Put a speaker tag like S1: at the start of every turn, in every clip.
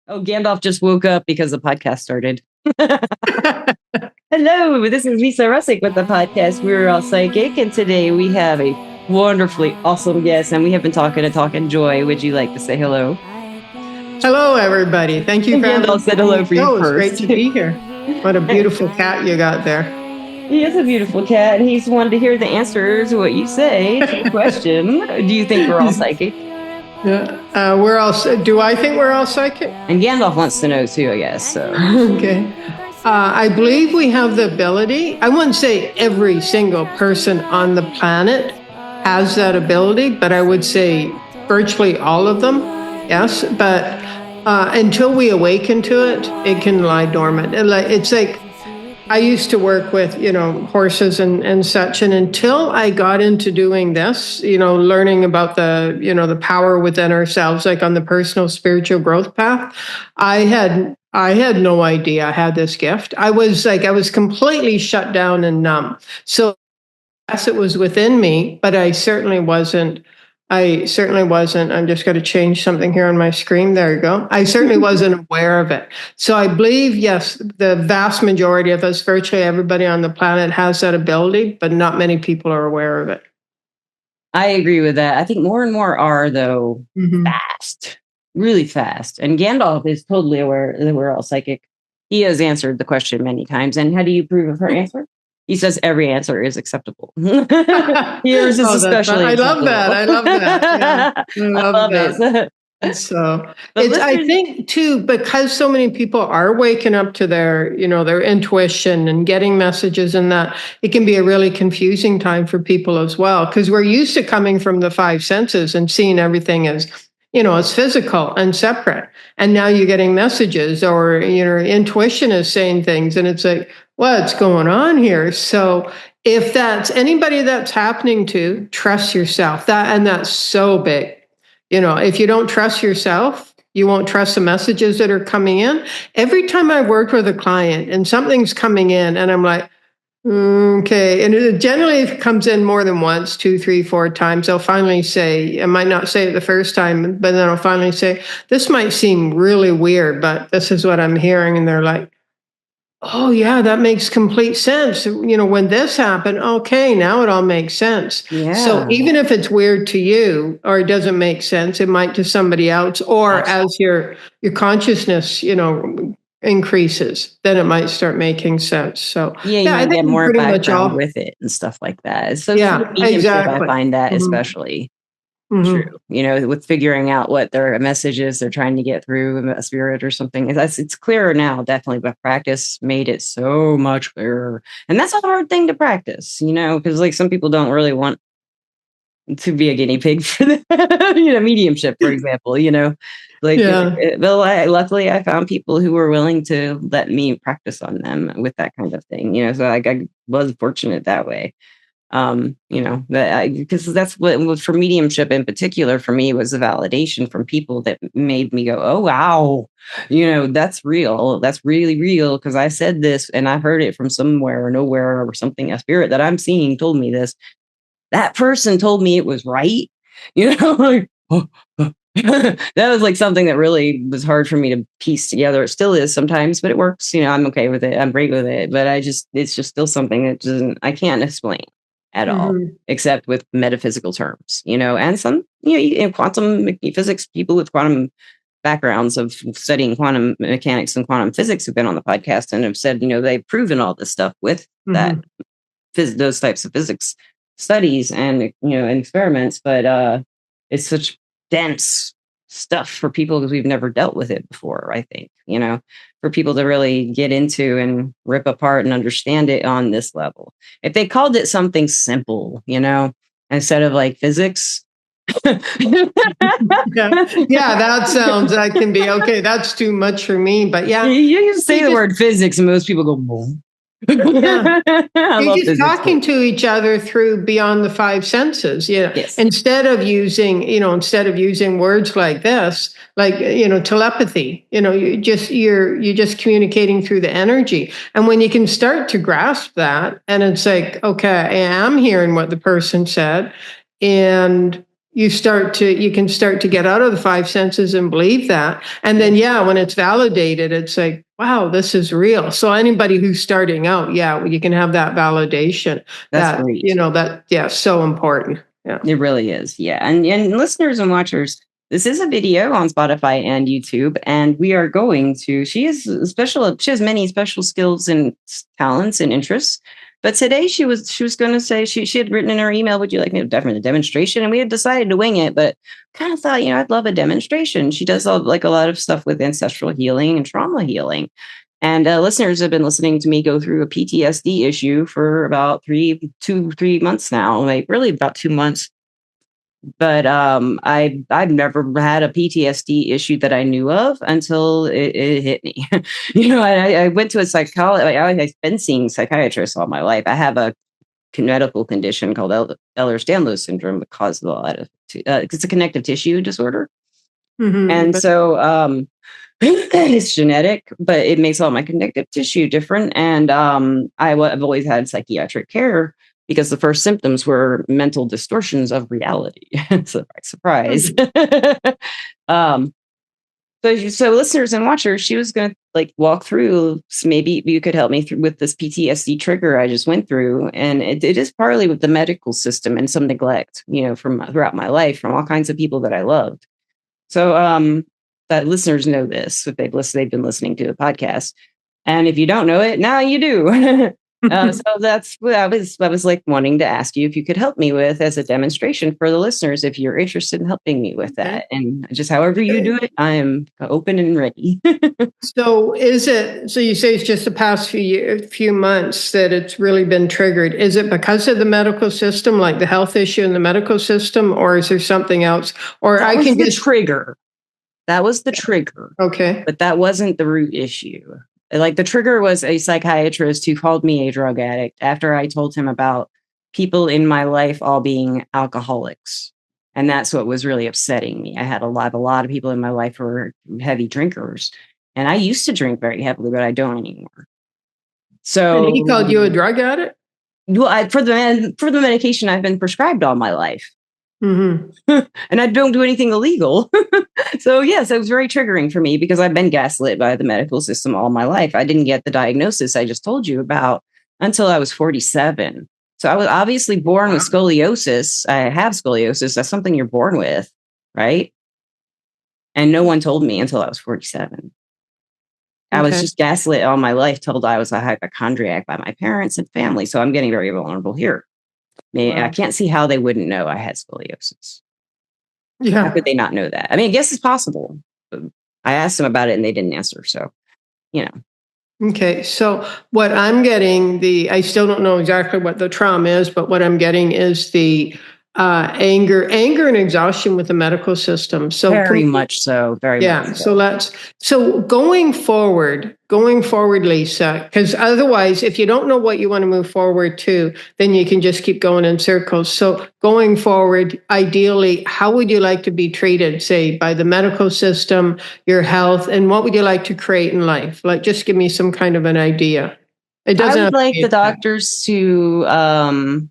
S1: Oh, Gandalf just woke up because the podcast started. Hello, this is Lisa Russick with the podcast We're All Psychic, and today we have a wonderfully awesome guest, and we have been talking. Joy, would you like to say hello?
S2: Hello, everybody. Thank you for
S1: Gandalf said hello for you
S2: It's
S1: first.
S2: great to be here. What a beautiful cat you got there.
S1: He is a beautiful cat, and he's wanted to hear the answer to what you say to the question. Do you think we're all psychic?
S2: Yeah, we're all. Do I think we're all psychic?
S1: And Gandalf wants to know too, I guess. So
S2: okay. I believe we have the ability. I wouldn't say every single person on the planet has that ability, but I would say virtually all of them. Yes, but until we awaken to it, it can lie dormant. It's like I used to work with, horses and such. And until I got into doing this, learning about the power within ourselves, like on the personal spiritual growth path, I had no idea I had this gift. I was completely shut down and numb. So yes, it was within me, but I certainly wasn't. I'm just going to change something here on my screen. There you go. I certainly wasn't aware of it. So I believe, yes, the vast majority of us, virtually everybody on the planet has that ability, but not many people are aware of it.
S1: I agree with that. I think more and more are, though, fast, really fast. And Gandalf is totally aware that we're all psychic. He has answered the question many times. And how do you prove of her answer? He says every answer is acceptable. Yours is especially
S2: I love that. I love that. Yeah. I love
S1: that.
S2: So I think too, because so many people are waking up to their intuition and getting messages and that, it can be a really confusing time for people as well. Because we're used to coming from the five senses and seeing everything as, it's physical and separate. And now you're getting messages or your intuition is saying things and it's like, what's going on here? So if that's anybody that's happening to, trust yourself. That's so big. If you don't trust yourself, you won't trust the messages that are coming in. Every time I work with a client and something's coming in and I'm like, okay. And it generally comes in more than once, 2, 3, 4 times. I'll finally say, I might not say it the first time, but then I'll finally say, this might seem really weird, but this is what I'm hearing. And they're like, oh yeah, that makes complete sense. When this happened, okay, now it all makes sense.
S1: Yeah.
S2: So even if it's weird to you or it doesn't make sense, it might to somebody else, or as your consciousness, increases, then it might start making sense. So
S1: yeah, I think get more background with it and stuff like that. So exactly. I find that especially true. With figuring out what their message is they're trying to get through a spirit or something. It's clearer now, definitely, but practice made it so much clearer. And that's a hard thing to practice, because some people don't really want to be a guinea pig for the mediumship, for example, luckily I found people who were willing to let me practice on them with that kind of thing, so I was fortunate that way. Because that's what for mediumship in particular for me was a validation from people that made me go, oh wow, that's real, that's really real, because I said this and I heard it from somewhere or nowhere or something. A spirit that I'm seeing told me this. That person told me it was right. That was something that really was hard for me to piece together. It still is sometimes, but it works. I'm okay with it. I'm great with it. But it's just still something that I can't explain at all, except with metaphysical terms, and some, quantum physics, people with quantum backgrounds of studying quantum mechanics and quantum physics who've been on the podcast and have said, they've proven all this stuff with that, those types of physics studies and and experiments, but it's such dense stuff for people because we've never dealt with it before. I think for people to really get into and rip apart and understand it on this level. If they called it something simple, instead of physics.
S2: yeah, that can be okay. That's too much for me, but yeah,
S1: you just say the word physics and most people go boom.
S2: Yeah. You're just talking to each other through beyond the five senses.
S1: Yes.
S2: Instead of using words like this, telepathy, you're just communicating through the energy. And when you can start to grasp that, and it's like, okay, I am hearing what the person said, and you can start to get out of the five senses and believe that. And then, when it's validated, it's like, wow, this is real. So anybody who's starting out, you can have that validation.
S1: That's great.
S2: So important. Yeah,
S1: it really is. Yeah. And listeners and watchers, this is a video on Spotify and YouTube, and we are going to, she has many special skills and talents and interests. But today she was going to say, she had written in her email, would you like me to definitely a demonstration? And we had decided to wing it, but kind of thought, I'd love a demonstration. She does a lot of stuff with ancestral healing and trauma healing. And listeners have been listening to me go through a PTSD issue for about 3 months now, like really about 2 months. But I've never had a PTSD issue that I knew of until it hit me. I went to a psychologist. I've been seeing psychiatrists all my life. I have a medical condition called Ehlers-Danlos syndrome that causes a lot of it's a connective tissue disorder. Mm-hmm. And so it's genetic, but it makes all my connective tissue different. And I've always had psychiatric care because the first symptoms were mental distortions of reality. Surprise. So listeners and watchers, she was going to walk through. So maybe you could help me with this PTSD trigger I just went through. And it is partly with the medical system and some neglect, from throughout my life from all kinds of people that I loved. So that listeners know this if they've been listening to the podcast. And if you don't know it, now you do. So that's what I was wanting to ask you if you could help me with as a demonstration for the listeners, if you're interested in helping me with that. And just however you do it, I'm open and ready.
S2: So you say it's just the past few months that it's really been triggered. Is it because of the medical system, like the health issue in the medical system, or is there something else? Or
S1: that was the trigger. That was the trigger.
S2: Okay.
S1: But that wasn't the root issue. The trigger was a psychiatrist who called me a drug addict after I told him about people in my life all being alcoholics. And that's what was really upsetting me. I had a lot of people in my life who were heavy drinkers. And I used to drink very heavily, but I don't anymore. So
S2: and he called you a drug addict?
S1: Well, for the medication I've been prescribed all my life.
S2: Mm-hmm.
S1: And I don't do anything illegal. So yes, it was very triggering for me because I've been gaslit by the medical system all my life. I didn't get the diagnosis I just told you about until I was 47. So I was obviously born with scoliosis. I have scoliosis. That's something you're born with, right? And no one told me until I was 47. Okay. I was just gaslit all my life, told I was a hypochondriac by my parents and family. So I'm getting very vulnerable here. I can't see how they wouldn't know I had scoliosis. Yeah. How could they not know that? I mean, I guess it's possible. I asked them about it and they didn't answer. So,
S2: Okay. So what I'm getting, I still don't know exactly what the trauma is, but what I'm getting is the anger and exhaustion with the medical system. So
S1: very much so. Very much
S2: so. So going forward, Lisa, because otherwise, if you don't know what you want to move forward to, then you can just keep going in circles. So going forward, ideally, how would you like to be treated, say, by the medical system, your health, and what would you like to create in life? Just give me some kind of an idea.
S1: It doesn't. I would like the doctors to.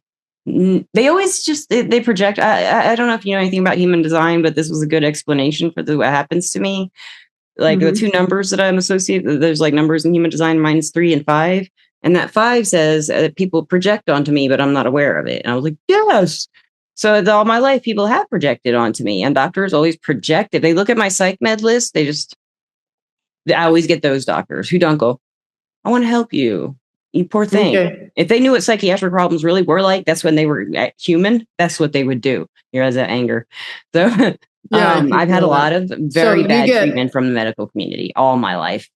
S1: They always they project. I don't know if you know anything about human design, but this was a good explanation for what happens to me. The two numbers that I'm associated, there's numbers in human design, minus 3 and 5. And that 5 says people project onto me, but I'm not aware of it. And I was like, yes. So all my life, people have projected onto me, and doctors always project. If they look at my psych med list, I always get those doctors who don't go, I want to help you. You poor thing. Okay. If they knew what psychiatric problems really were like, that's when they were human. That's what they would do. Here has that anger. So I've had a lot of very bad treatment from the medical community all my life.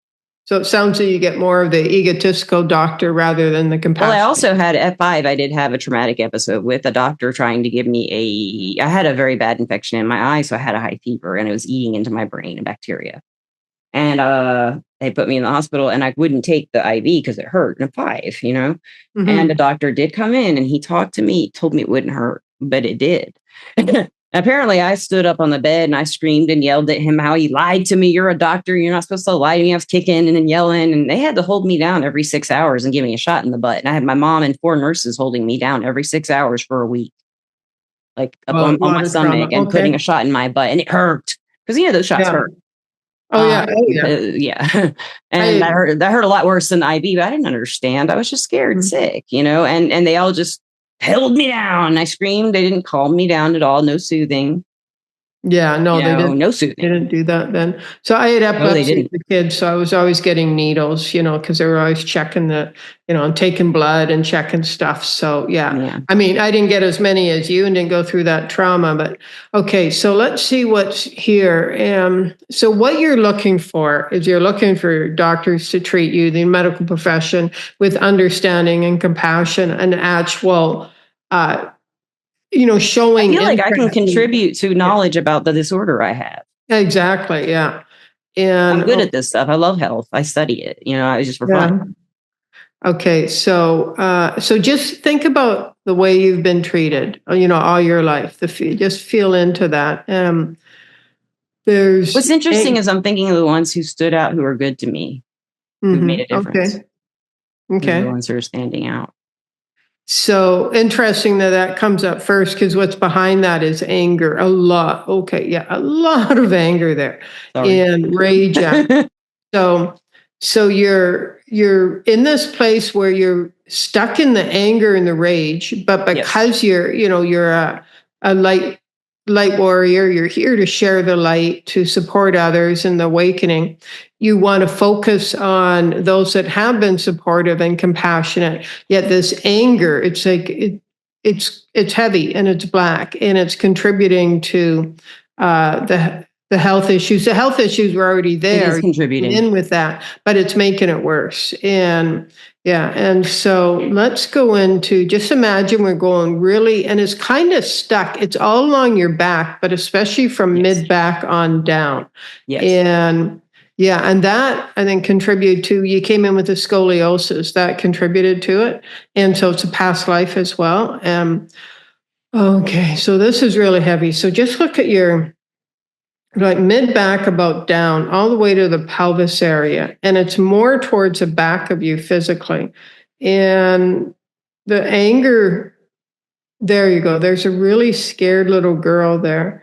S2: So it sounds like you get more of the egotistical doctor rather than the compassionate.
S1: Well, I also had at 5, I did have a traumatic episode with a doctor trying to give me I had a very bad infection in my eye. So I had a high fever and it was eating into my brain and bacteria. And they put me in the hospital and I wouldn't take the IV because it hurt at 5, Mm-hmm. And the doctor did come in and he talked to me, told me it wouldn't hurt, but it did. Apparently, I stood up on the bed and I screamed and yelled at him how he lied to me. You're a doctor. You're not supposed to lie to me. I was kicking and then yelling. And they had to hold me down every 6 hours and give me a shot in the butt. And I had my mom and 4 nurses holding me down every 6 hours for a week. like up on my stomach and putting a shot in my butt, and it hurt because those shots hurt.
S2: Oh yeah.
S1: Yeah. And that hurt a lot worse than the IV, but I didn't understand. I was just scared and sick, and they all just held me down. I screamed. They didn't calm me down at all. No soothing.
S2: Yeah, no, they didn't.
S1: No soothing.
S2: They didn't do that then. So I had epilepsy as a kid, so I was always getting needles, because they were always checking and taking blood and checking stuff. So yeah. I mean, I didn't get as many as you and didn't go through that trauma, but okay. So let's see what's here. So what you're looking for is you're looking for doctors to treat you, the medical profession, with understanding and compassion and actual, showing.
S1: I feel like I can contribute to knowledge about the disorder I have.
S2: Exactly. Yeah. And
S1: I'm good at this stuff. I love health. I study it. I just for fun.
S2: Okay. So just think about the way you've been treated, all your life. Just feel into that.
S1: What's interesting is I'm thinking of the ones who stood out, who are good to me, who made a difference.
S2: Okay.
S1: The ones who are standing out.
S2: So interesting that comes up first, because what's behind that is anger. A lot. Okay. Yeah. A lot of anger there. Sorry. And rage. So you're in this place where you're stuck in the anger and the rage, but because you're a light warrior, you're here to share the light, to support others in the awakening. You want to focus on those that have been supportive and compassionate. Yet this anger, it's like it's heavy and it's black, and it's contributing to the health issues. The health issues were already there.
S1: It is contributing
S2: in with that, but it's making it worse. And so let's go into, just imagine we're going really, and it's kind of stuck. It's all along your back, but especially from mid back on down. Yes. And that, I think, contributed to, you came in with a scoliosis, that contributed to it. And so it's a past life as well. Okay, so this is really heavy. So just look at your, like, mid back about down, all the way to the pelvis area. And it's more towards the back of you physically. And the anger, there you go. There's a really scared little girl there.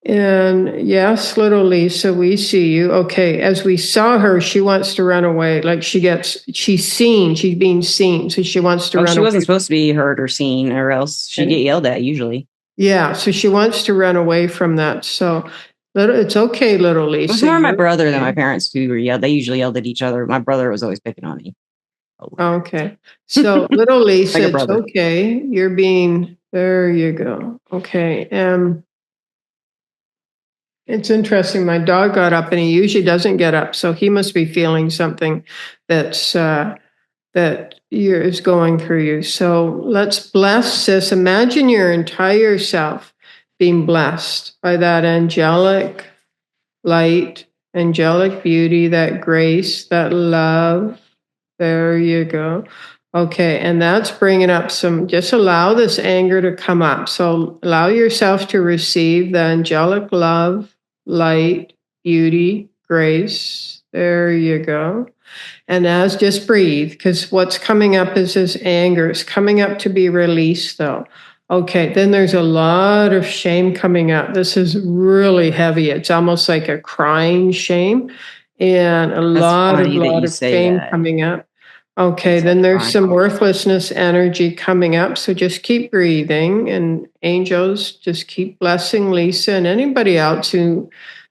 S2: And yes, little Lisa, we see you. Okay, as we saw her, she wants to run away. Like she's seen, she's being seen. So she wants to run away.
S1: She wasn't supposed to be heard or seen, or else she'd get yelled at usually.
S2: Yeah, so she wants to run away from that. So it's okay, little Lisa.
S1: It was more my brother than my parents who were yelled. They usually yelled at each other. My brother was always picking on me.
S2: Okay. So little Lisa, like it's okay. You're being, there you go. Okay. It's interesting. My dog got up, and he usually doesn't get up. So he must be feeling something that's, that is going through you. So let's bless this. Imagine your entire self being blessed by that angelic light, angelic beauty, that grace, that love. There you go. Okay, and that's bringing up just allow this anger to come up. So allow yourself to receive the angelic love, light, beauty, grace. There you go. And just breathe, because what's coming up is this anger. It's coming up to be released, though. Okay, then there's a lot of shame coming up. This is really heavy. It's almost like a crying shame, and a lot of shame coming up. Okay, then there's some worthlessness energy coming up. So just keep breathing, and angels, just keep blessing Lisa, and anybody else who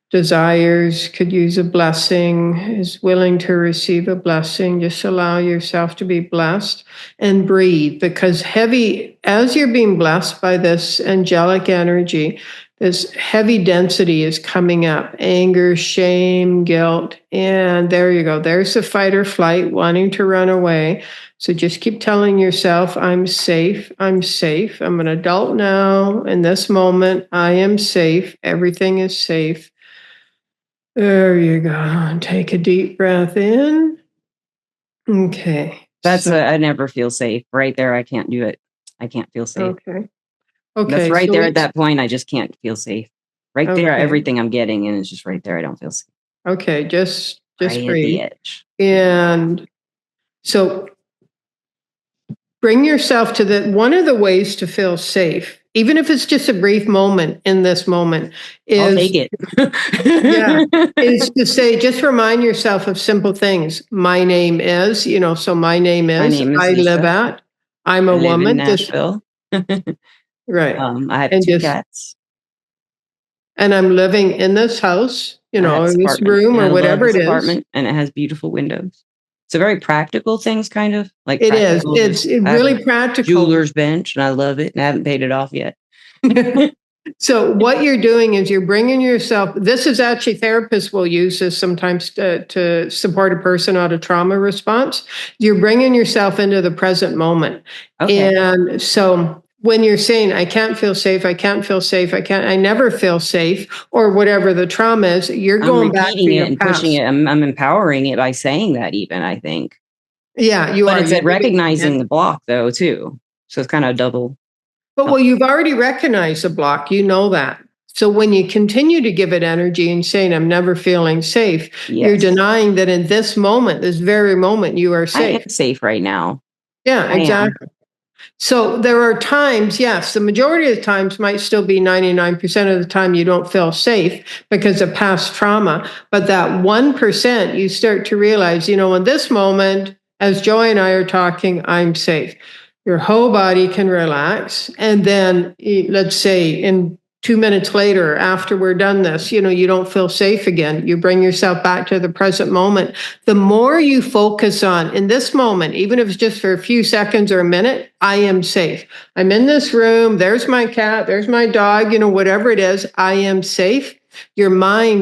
S2: desires, could use a blessing, is willing to receive a blessing. Just allow yourself to be blessed and breathe, because heavy, as you're being blessed by this angelic energy, this heavy density is coming up: anger, shame, guilt. And there you go. There's the fight or flight, wanting to run away. So just keep telling yourself, I'm safe. I'm safe. I'm an adult now. In this moment, I am safe. Everything is safe. There you go. Take a deep breath in. Okay.
S1: I never feel safe. Right there, I can't do it. I can't feel safe.
S2: Okay.
S1: That's right there at that point. I just can't feel safe. Right there, everything I'm getting, and it's just right there. I don't feel safe.
S2: Okay, just
S1: right
S2: breathe.
S1: At the edge.
S2: And so bring yourself to one of the ways to feel safe, even if it's just a brief moment in this moment,
S1: I'll take it.
S2: Is to say, just remind yourself of simple things. My name is, so my name is I
S1: Lisa.
S2: live at, I'm a woman.
S1: In Nashville.
S2: Right.
S1: I have 2 cats.
S2: And I'm living in this house, in this room or whatever it is. Apartment,
S1: and it has beautiful windows. So very practical things, kind of like
S2: it is. It's really practical.
S1: Jeweler's bench, and I love it, and I haven't paid it off yet.
S2: So what you're doing is you're bringing yourself. This is actually therapists will use this sometimes to support a person out of trauma response. You're bringing yourself into the present moment, and so when you're saying, I can't feel safe, I can't feel safe, I never feel safe, or whatever the trauma is, you're going back to your
S1: and
S2: past.
S1: pushing it. I'm empowering it by saying that, even, I think.
S2: Yeah, you
S1: but
S2: are.
S1: But it's recognizing the block, though, too. So it's kind of double.
S2: But well, you've already recognized the block. You know that. So when you continue to give it energy and saying, I'm never feeling safe, you're denying that in this moment, this very moment, you are safe.
S1: I am safe right now.
S2: Yeah, exactly. So there are times, yes, the majority of the times might still be 99% of the time you don't feel safe because of past trauma. But that 1%, you start to realize, in this moment, as Joy and I are talking, I'm safe. Your whole body can relax. And then let's say in 2 minutes later, after we're done this, you don't feel safe again. You bring yourself back to the present moment. The more you focus on in this moment, even if it's just for a few seconds or a minute, I am safe. I'm in this room. There's my cat. There's my dog, whatever it is, I am safe. Your mind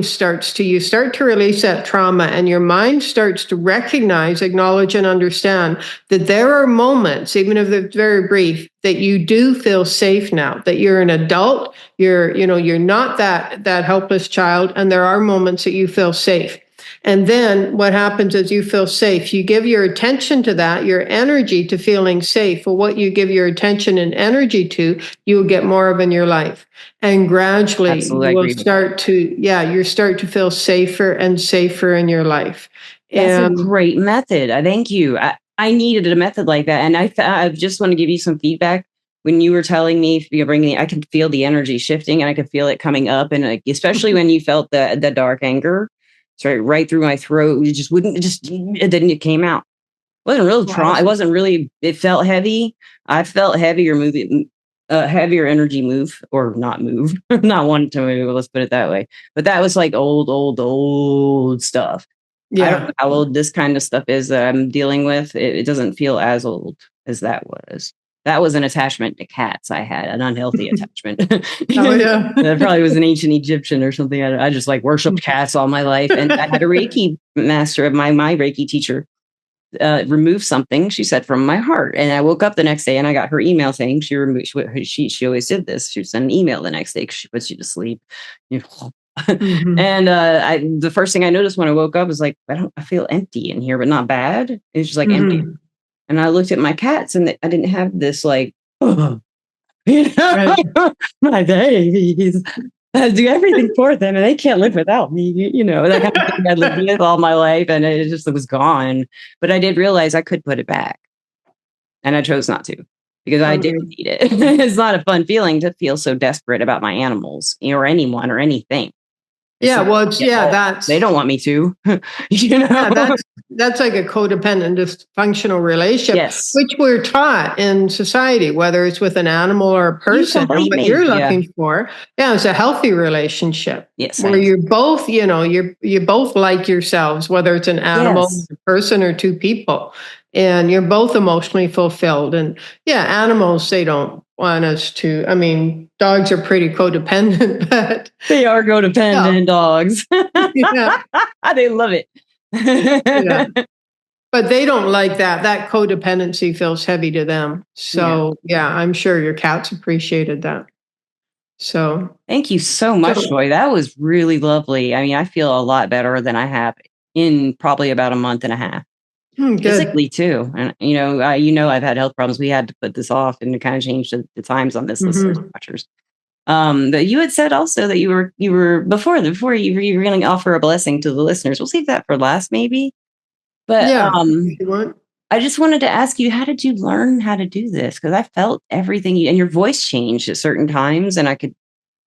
S2: you start to release that trauma, and your mind starts to recognize, acknowledge, and understand that there are moments, even if they're very brief, that you do feel safe now, that you're an adult, you're not that helpless child, and there are moments that you feel safe. And then what happens is you feel safe. You give your attention to that, your energy to feeling safe. Well, what you give your attention and energy to, you will get more of in your life. And gradually you will start to feel safer and safer in your life.
S1: That's a great method. Thank you. I needed a method like that. And I just want to give you some feedback. When you were telling me, I could feel the energy shifting, and I could feel it coming up. And especially when you felt the dark anger, right through my throat. Then it came out. It wasn't real trauma. It wasn't really, it felt heavy. I felt heavier heavier energy move, or not move, not wanting to move. Let's put it that way. But that was like old stuff. Yeah. I don't know how old this kind of stuff is that I'm dealing with. It doesn't feel as old as that was. That was an attachment to cats. I had an unhealthy attachment. That probably was an ancient Egyptian or something. I just worshipped cats all my life. And I had a Reiki master of my Reiki teacher remove something, she said, from my heart. And I woke up the next day and I got her email saying she removed, she always did this. She would send an email the next day because she puts you to sleep. And the first thing I noticed when I woke up was I feel empty in here, but not bad. It's just empty. And I looked at my cats, and I didn't have this my babies. I do everything for them, and they can't live without me. That kind of thing I lived with all my life, and it just was gone. But I did realize I could put it back, and I chose not to because I didn't need it. It's not a fun feeling to feel so desperate about my animals or anyone or anything. They don't want me to.
S2: That's like a codependent, dysfunctional relationship, which we're taught in society, whether it's with an animal or a person. And what you're looking for, is a healthy relationship.
S1: Yes,
S2: where you're both, you both like yourselves, whether it's an animal, a person, or two people, and you're both emotionally fulfilled. And animals, they don't want us to. I mean, dogs are pretty codependent, but
S1: they are codependent dogs. They love it.
S2: But they don't like that. That codependency feels heavy to them. So I'm sure your cats appreciated that. So
S1: thank you so much, Joy. That was really lovely. I mean, I feel a lot better than I have in probably about a month and a half. Physically too. And I've had health problems. We had to put this off and to kind of change the times on this, listeners and watchers. But you had said also that you were before you were going to offer a blessing to the listeners. We'll save that for last, maybe. But
S2: if you want.
S1: I just wanted to ask you, how did you learn how to do this? Because I felt everything, and your voice changed at certain times, and I could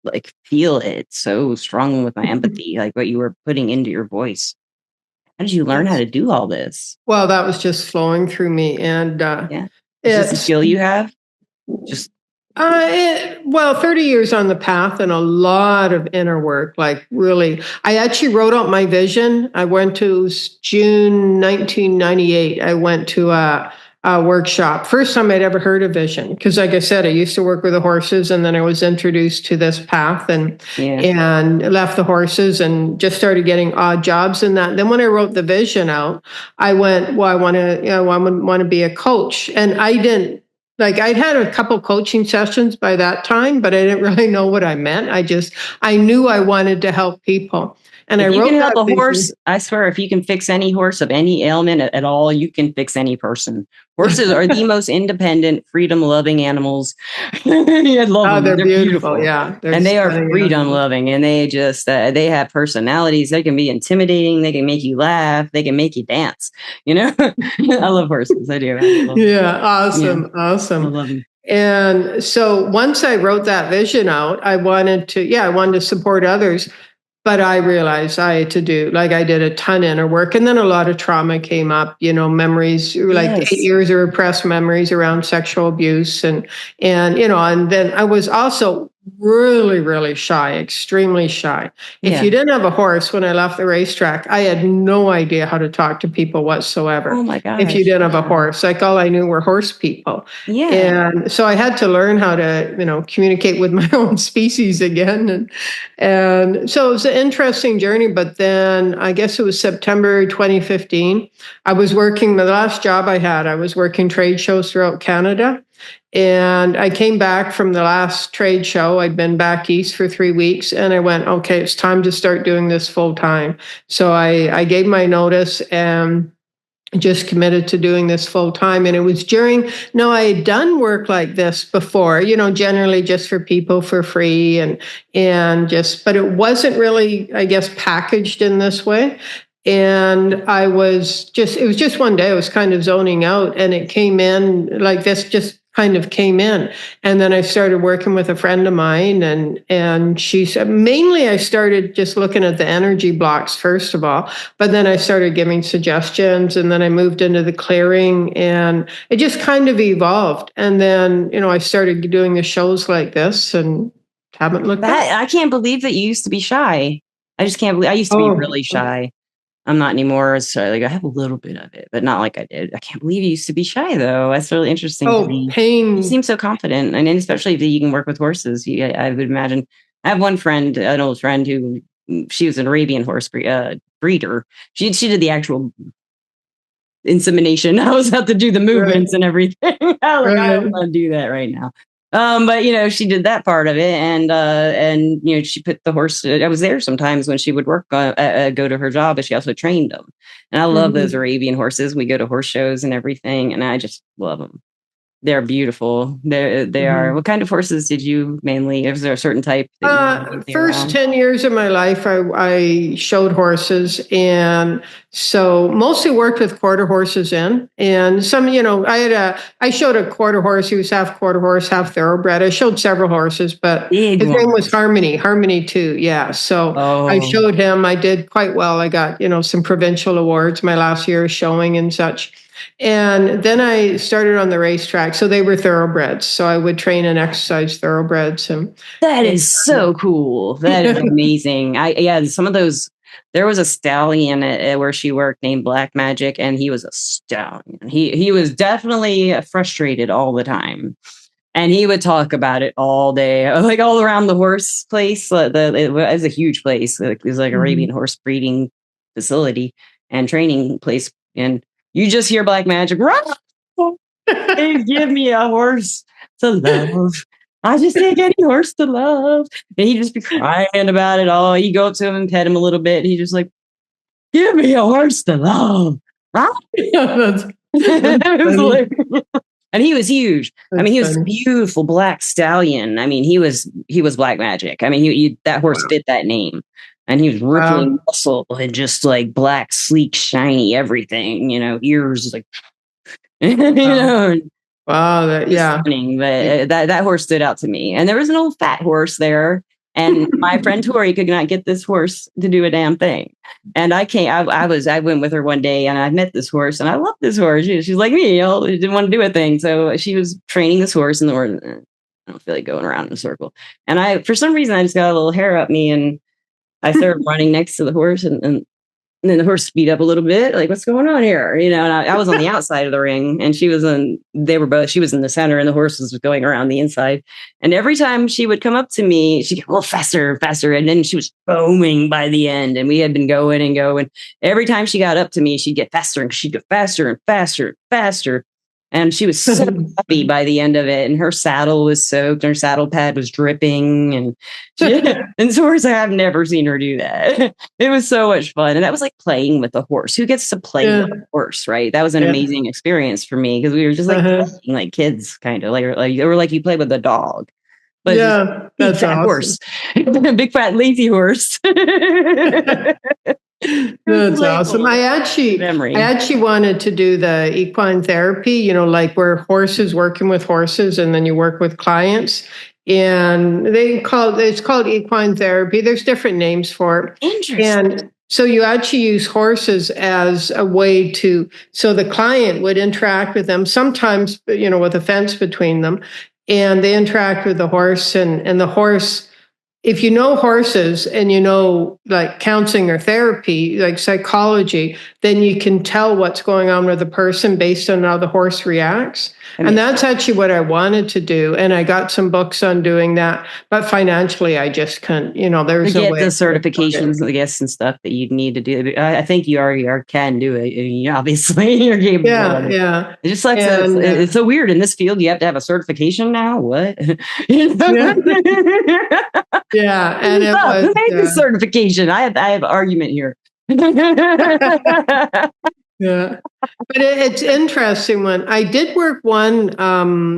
S1: like feel it so strong with my empathy, like what you were putting into your voice. How did you learn how to do all this?
S2: Well, that was just flowing through me, and
S1: Yeah, is this a skill you have? Just
S2: 30 years on the path and a lot of inner work. Like really, I actually wrote out my vision. I went to June 1998. I went to a workshop. First time I'd ever heard of vision, because like I said, I used to work with the horses, and then I was introduced to this path, and left the horses and just started getting odd jobs in that. Then when I wrote the vision out, I went, well, I want to be a coach, and I didn't. Like I'd had a couple coaching sessions by that time, but I didn't really know what I meant. I knew I wanted to help people. And
S1: if
S2: I
S1: you
S2: wrote
S1: can help a horse, I swear, if you can fix any horse of any ailment at all, you can fix any person. Horses are the most independent, freedom-loving animals. I love them.
S2: They're beautiful. Yeah.
S1: And they are freedom-loving, and they just, they have personalities. They can be intimidating. They can make you laugh. They can make you dance. You know, I love horses. I do.
S2: Yeah. Awesome. Yeah. Awesome.
S1: I love them.
S2: And so once I wrote that vision out, I wanted to support others. But I realized I had to I did a ton of inner work, and then a lot of trauma came up, memories, like 8 years of repressed memories around sexual abuse. And then I was also really, really shy, extremely shy. If you didn't have a horse when I left the racetrack, I had no idea how to talk to people whatsoever.
S1: Oh my gosh.
S2: If you didn't have a horse, like all I knew were horse people.
S1: Yeah.
S2: And so I had to learn how to, communicate with my own species again. And so it was an interesting journey. But then I guess it was September 2015. I was working, the last job I had, I was working trade shows throughout Canada. And I came back from the last trade show. I'd been back east for 3 weeks, and I went, okay, it's time to start doing this full time. So I gave my notice and just committed to doing this full time. And it was I had done work like this before, generally just for people for free but it wasn't really, I guess, packaged in this way. And it was just one day I was kind of zoning out, and it came in like this, just kind of came in. And then I started working with a friend of mine, and she said, mainly I started just looking at the energy blocks first of all, but then I started giving suggestions, and then I moved into the clearing, and it just kind of evolved. And then, I started doing the shows like this and haven't looked back.
S1: I can't believe that you used to be shy. I just can't believe I used to be really shy. I'm not anymore. So I have a little bit of it, but not like I did. I can't believe you used to be shy, though. That's really interesting to me.
S2: Pain.
S1: You seem so confident, and especially if you can work with horses. I would imagine. I have one friend, an old friend, who she was an Arabian horse breeder. She did the actual insemination. I was out to do the movements and everything. I don't want to do that right now. But she did that part of it, and she put the horse. I was there sometimes when she would work, go to her job, but she also trained them. And I love those Arabian horses. We go to horse shows and everything, and I just love them. They're beautiful. They are. What kind of horses did you mainly? Is there a certain type?
S2: First 10 years of my life, I showed horses, and so mostly worked with quarter horses and some, I showed a quarter horse. He was half quarter horse, half thoroughbred. I showed several horses, but his name was Harmony too. Yeah. So I showed him. I did quite well. I got, some provincial awards my last year showing and such. And then I started on the racetrack. So they were thoroughbreds. So I would train and exercise thoroughbreds.
S1: That is so cool. That is amazing. Some of those. There was a stallion where she worked named Black Magic, and he was a stallion. He was definitely frustrated all the time. And he would talk about it all day, like all around the horse place. It was a huge place. It was like Arabian horse breeding facility and training place. And you just hear Black Magic, they give me a horse to love. I just take any horse to love. And he'd just be crying about it all. You go up to him and pet him a little bit. And he just like, give me a horse to love. That's and he was huge. He was a beautiful black stallion. He was Black Magic. That horse fit that name. And he was rippling muscle and just like black, sleek, shiny, everything, ears like
S2: Wow,
S1: stunning. But that horse stood out to me. And there was an old fat horse there. And my friend Tori could not get this horse to do a damn thing. And I went with her one day and I met this horse and I love this horse. She's like me, didn't want to do a thing. So she was training this horse and the horse, I don't feel like going around in a circle. And for some reason, I just got a little hair up me and I started running next to the horse and then the horse speed up a little bit, like, what's going on here? And I was on the outside of the ring and she was in the center and the horse was going around the inside. And every time she would come up to me, she'd get a little faster, faster. And then she was foaming by the end. And we had been going and going. Every time she got up to me, she'd get faster and she'd go faster and faster and faster. And she was so happy by the end of it. And her saddle was soaked. Her saddle pad was dripping. And so I've never seen her do that. It was so much fun. And that was like playing with the horse. Who gets to play with a horse, right? That was an amazing experience for me because we were just like kids, kind of like you play with a dog. But that's awesome. Horse. Big fat lazy horse.
S2: That's awesome. I actually wanted to do the equine therapy, like where working with horses and then you work with clients. And it's called equine therapy. There's different names for it.
S1: Interesting.
S2: And so you actually use horses as a way so the client would interact with them, sometimes, with a fence between them, and they interact with the horse and the horse. If you know horses and like counseling or therapy, like psychology, then you can tell what's going on with the person based on how the horse reacts. And that's actually what I wanted to do. And I got some books on doing that. But financially, I just couldn't, there's no way.
S1: The certifications, I guess, and stuff that you'd need to do. I think you already can do it. Obviously, you're capable.
S2: Yeah.
S1: It just like it's so weird in this field. You have to have a certification now. What?
S2: Yeah, and
S1: who made this certification? I have an argument here.
S2: Yeah, but it's interesting. When I did work one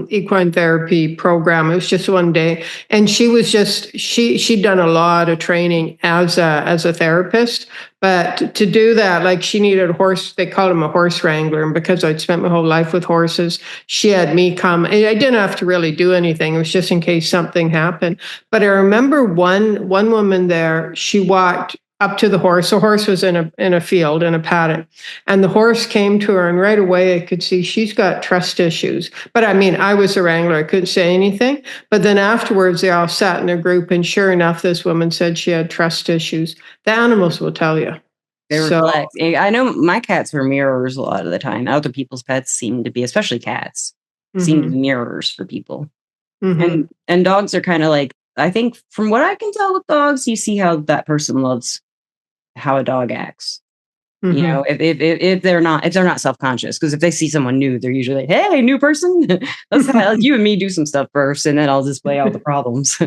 S2: equine therapy program, it was just one day, and she was she'd done a lot of training as a therapist, but to do that, like she needed a horse. They called him a horse wrangler, and because I'd spent my whole life with horses, she had me come. I didn't have to really do anything. It was just in case something happened. But I remember one woman there. She walked up to the horse. The horse was in a field, in a paddock. And the horse came to her, and right away I could see she's got trust issues. But I was a wrangler. I couldn't say anything. But then afterwards, they all sat in a group, and sure enough, this woman said she had trust issues. The animals will tell you.
S1: They reflect. I know my cats were mirrors a lot of the time. Other people's pets seem to be, especially cats, seem to be mirrors for people. Mm-hmm. And dogs are kind of like, I think from what I can tell with dogs, you see how that person loves how a dog acts. Mm-hmm. If they're not self-conscious, because if they see someone new, they're usually like, hey, new person, let's have you and me do some stuff first, and then I'll display all the problems.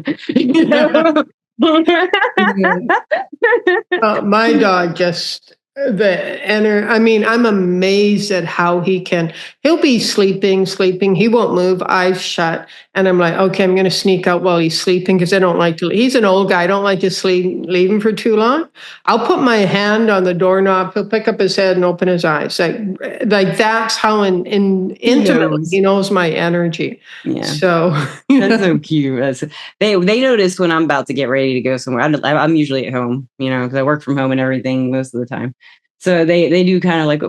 S2: My dog just I'm amazed at how he'll be sleeping. He won't move, eyes shut. And I'm like, okay, I'm going to sneak out while he's sleeping because I don't like to, he's an old guy. I don't like to leave him for too long. I'll put my hand on the doorknob. He'll pick up his head and open his eyes. Like that's how intimately he knows my energy.
S1: Yeah.
S2: So
S1: that's so cute. They notice when I'm about to get ready to go somewhere. I'm usually at home, because I work from home and everything most of the time. So they do kind of like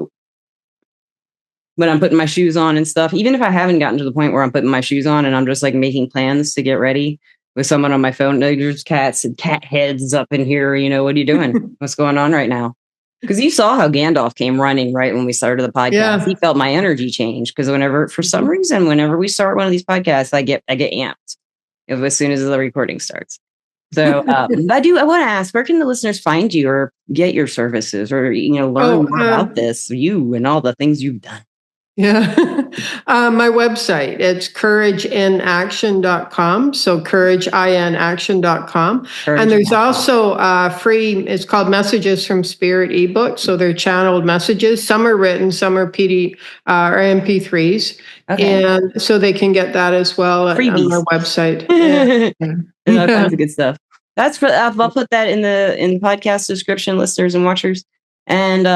S1: when I'm putting my shoes on and stuff, even if I haven't gotten to the point where I'm putting my shoes on and I'm just like making plans to get ready with someone on my phone. There's cats and cat heads up in here. What are you doing? What's going on right now? Because you saw how Gandalf came running right when we started the podcast. Yeah. He felt my energy change because for some reason, whenever we start one of these podcasts, I get amped as soon as the recording starts. So I want to ask, where can the listeners find you or get your services or, learn more about this, you and all the things you've done?
S2: Yeah. My website, it's courageinaction.com. So courageinaction.com. And there's also free, it's called Messages from Spirit ebook. So they're channeled messages. Some are written, some are PD or MP3s. Okay. And so they can get that as well on our website.
S1: And all kinds of good stuff. That's I'll put that in the podcast description, listeners and watchers. And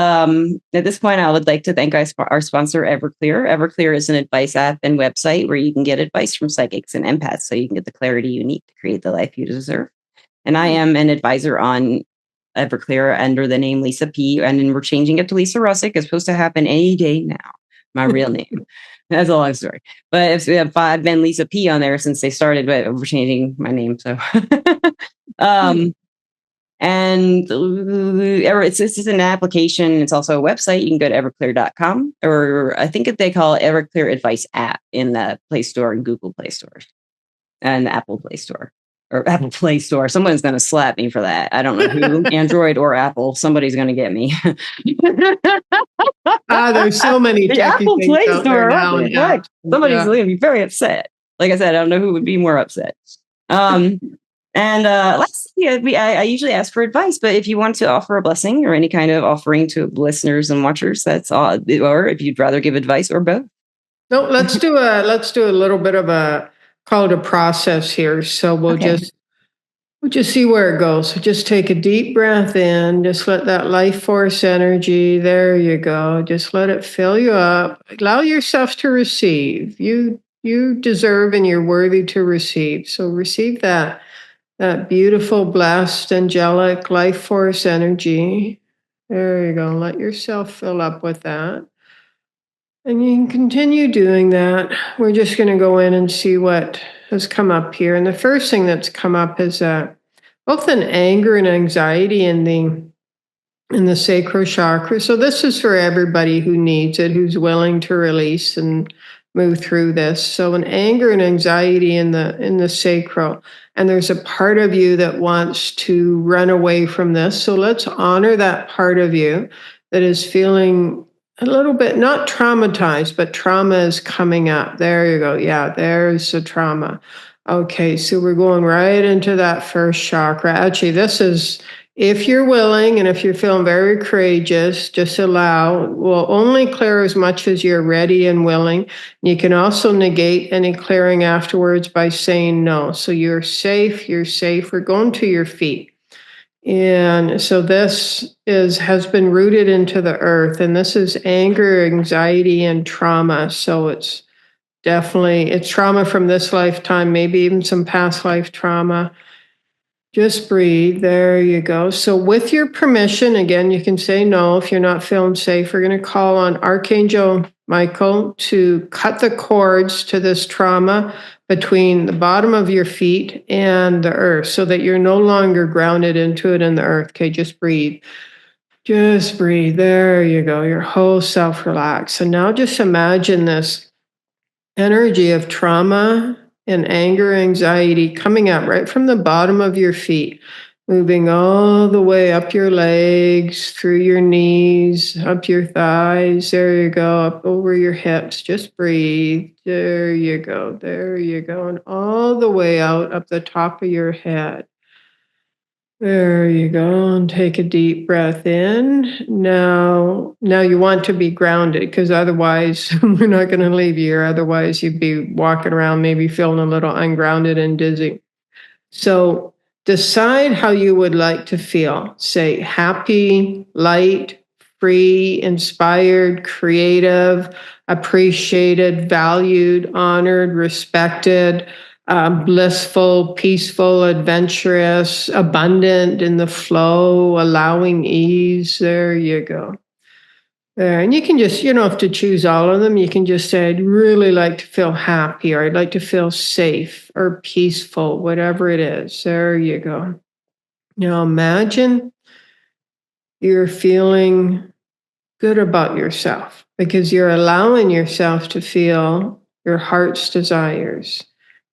S1: at this point, I would like to thank our sponsor, Everclear. Everclear is an advice app and website where you can get advice from psychics and empaths so you can get the clarity you need to create the life you deserve. And I am an advisor on Everclear under the name Lisa P. And we're changing it to Lisa Russick. It's supposed to happen any day now. My real name. That's a long story. But if I've been Lisa P on there since they started, but we're changing my name. So and it's just an application. It's also a website. You can go to everclear.com, or I think they call it Everclear Advice app in the Play Store and Google Play Stores and the Apple Play Store or Apple Play Store. Someone's going to slap me for that. I don't know who, Android or Apple. Somebody's going to get me.
S2: There's so many
S1: the Apple Play Store now. Yeah. Somebody's going to be very upset. Like I said, I don't know who would be more upset. And lastly, I usually ask for advice, but if you want to offer a blessing or any kind of offering to listeners and watchers, that's all. Or if you'd rather give advice or both.
S2: No, let's do a little bit of a call it a process here. So we'll just see where it goes. So just take a deep breath in. Just let that life force energy. There you go. Just let it fill you up. Allow yourself to receive. You deserve and you're worthy to receive. So receive that beautiful, blessed, angelic life force energy. There you go. Let yourself fill up with that. And you can continue doing that. We're just going to go in and see what has come up here. And the first thing that's come up is both an anger and anxiety in the sacral chakra. So this is for everybody who needs it, who's willing to release and move through this. So an anger and anxiety in the sacral. And there's a part of you that wants to run away from this. So let's honor that part of you that is feeling a little bit, not traumatized, but trauma is coming up. There you go. Yeah, there's the trauma. Okay, so we're going right into that first chakra. Actually, this is, if you're willing and if you're feeling very courageous, just allow. We'll only clear as much as you're ready and willing. You can also negate any clearing afterwards by saying no. So you're safe. We're going to your feet. And so this has been rooted into the earth, and this is anger, anxiety, and trauma. So it's trauma from this lifetime, maybe even some past life trauma. Just breathe. There you go. So with your permission, again, you can say no if you're not feeling safe. We're going to call on Archangel Michael to cut the cords to this trauma between the bottom of your feet and the earth so that you're no longer grounded into it in the earth. Okay, just breathe. Just breathe. There you go. Your whole self relax. And now just imagine this energy of trauma and anger, anxiety coming out right from the bottom of your feet, moving all the way up your legs, through your knees, up your thighs. There you go, up over your hips. Just breathe. There you go. There you go. And all the way out up the top of your head. There you go. And take a deep breath in. Now you want to be grounded because otherwise we're not going to leave you. Otherwise you'd be walking around maybe feeling a little ungrounded and dizzy. So decide how you would like to feel. Say happy, light, free, inspired, creative, appreciated, valued, honored, respected, blissful, peaceful, adventurous, abundant in the flow, allowing ease. There you go. There. And you can just, you don't have to choose all of them. You can just say, I'd really like to feel happy, or I'd like to feel safe or peaceful, whatever it is. There you go. Now imagine you're feeling good about yourself because you're allowing yourself to feel your heart's desires.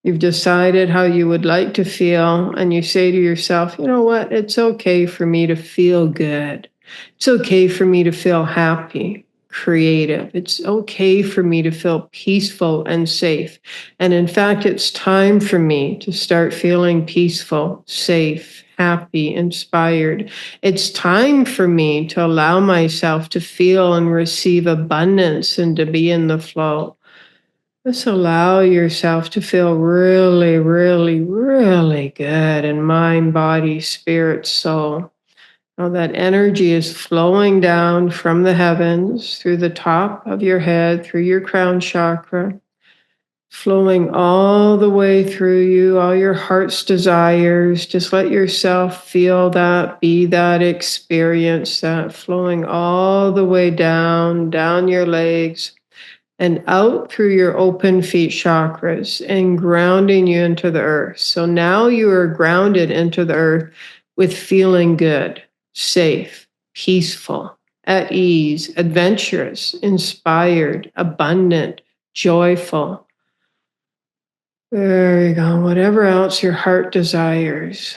S2: You've decided how you would like to feel, and you say to yourself, you know what? It's okay for me to feel good. It's okay for me to feel happy, creative. It's okay for me to feel peaceful and safe. And in fact, it's time for me to start feeling peaceful, safe, happy, inspired. It's time for me to allow myself to feel and receive abundance and to be in the flow. Just allow yourself to feel really, really, really good in mind, body, spirit, soul. How that energy is flowing down from the heavens through the top of your head, through your crown chakra, flowing all the way through you, all your heart's desires. Just let yourself feel that, be that, experience that, flowing all the way down your legs and out through your open feet chakras and grounding you into the earth. So now you are grounded into the earth with feeling good, safe, peaceful, at ease, adventurous, inspired, abundant, joyful. There you go. Whatever else your heart desires.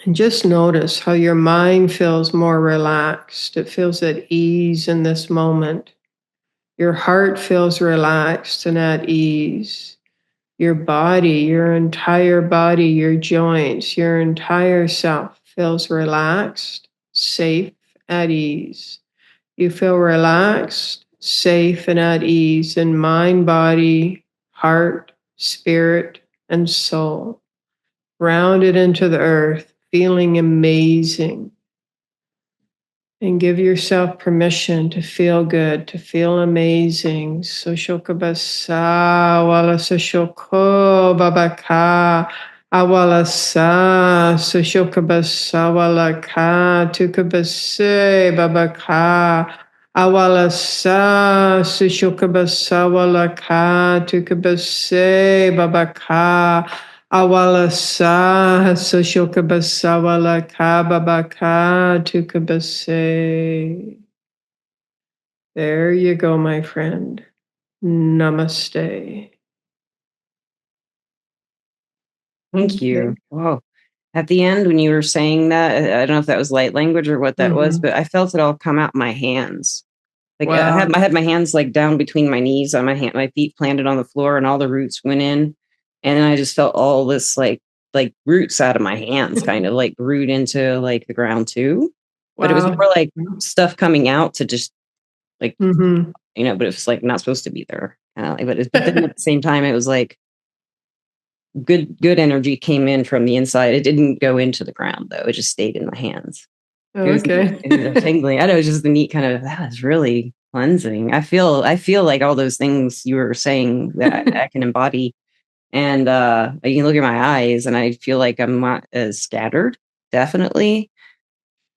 S2: And just notice how your mind feels more relaxed. It feels at ease in this moment. Your heart feels relaxed and at ease. Your body, your entire body, your joints, your entire self feels relaxed, safe, at ease. You feel relaxed, safe, and at ease in mind, body, heart, spirit, and soul. Grounded into the earth, feeling amazing. And give yourself permission to feel good, to feel amazing. Soshoko basa, wala soshoko babaka, awala sa, soshoko basa, wala ka, tukabase babaka, awala sa, soshoko basa, wala ka, tukabase babaka. Awala sa soshoka basawala kababaka tukabase. There you go, my friend. Namaste.
S1: Thank you. Whoa. At the end, when you were saying that, I don't know if that was light language or what that was, but I felt it all come out my hands. Like wow. I had my hands like down between my knees on my feet planted on the floor, and all the roots went in. And then I just felt all this like roots out of my hands kind of like root into like the ground too. Wow. But it was more like stuff coming out to just like, but it was like not supposed to be there. But then at the same time, it was like good energy came in from the inside. It didn't go into the ground though. It just stayed in my hands.
S2: Oh, okay.
S1: It was tingling. I know, it was just the neat kind of, that was really cleansing. I feel like all those things you were saying that I can embody. And you can look at my eyes and I feel like I'm not as scattered, definitely.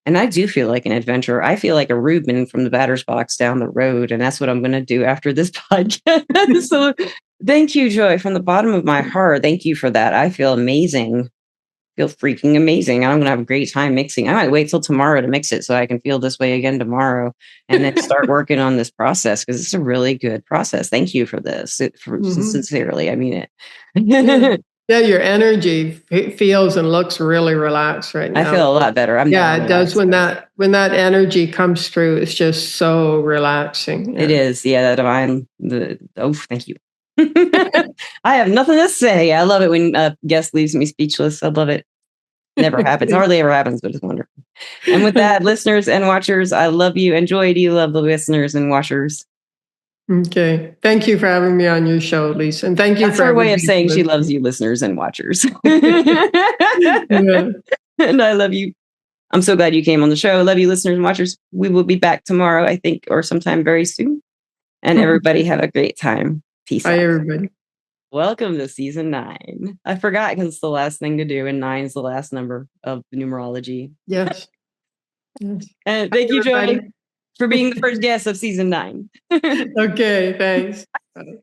S1: And I do feel like an adventurer. I feel like a Reuben from the batter's box down the road. And that's what I'm going to do after this podcast. So thank you, Joy, from the bottom of my heart. Thank you for that. I feel amazing. Feel freaking amazing. I'm going to have a great time mixing. I might wait till tomorrow to mix it so I can feel this way again tomorrow and then start working on this process because it's a really good process. Thank you for this. Sincerely, I mean it.
S2: Yeah, your energy feels and looks really relaxed right now.
S1: I feel a lot better.
S2: It does when that energy comes through. It's just so relaxing.
S1: Yeah. It is. Yeah, thank you. I have nothing to say. I love it when a guest leaves me speechless. I love it. Never happens. Hardly ever happens, but it's wonderful. And with that, listeners and watchers, I love you. Enjoy. Do you love the listeners and watchers?
S2: Okay. Thank you for having me on your show, Lisa. And thank you for her
S1: way of saying she loves you, listeners and watchers. And I love you. I'm so glad you came on the show. Love you, listeners and watchers. We will be back tomorrow, I think, or sometime very soon. And everybody have a great time. Peace out.
S2: Bye, everybody.
S1: Welcome to season 9. I forgot because it's the last thing to do, and 9 is the last number of numerology.
S2: Yes.
S1: And thank you, Joy, for being the first guest of season 9.
S2: Okay, thanks. Bye.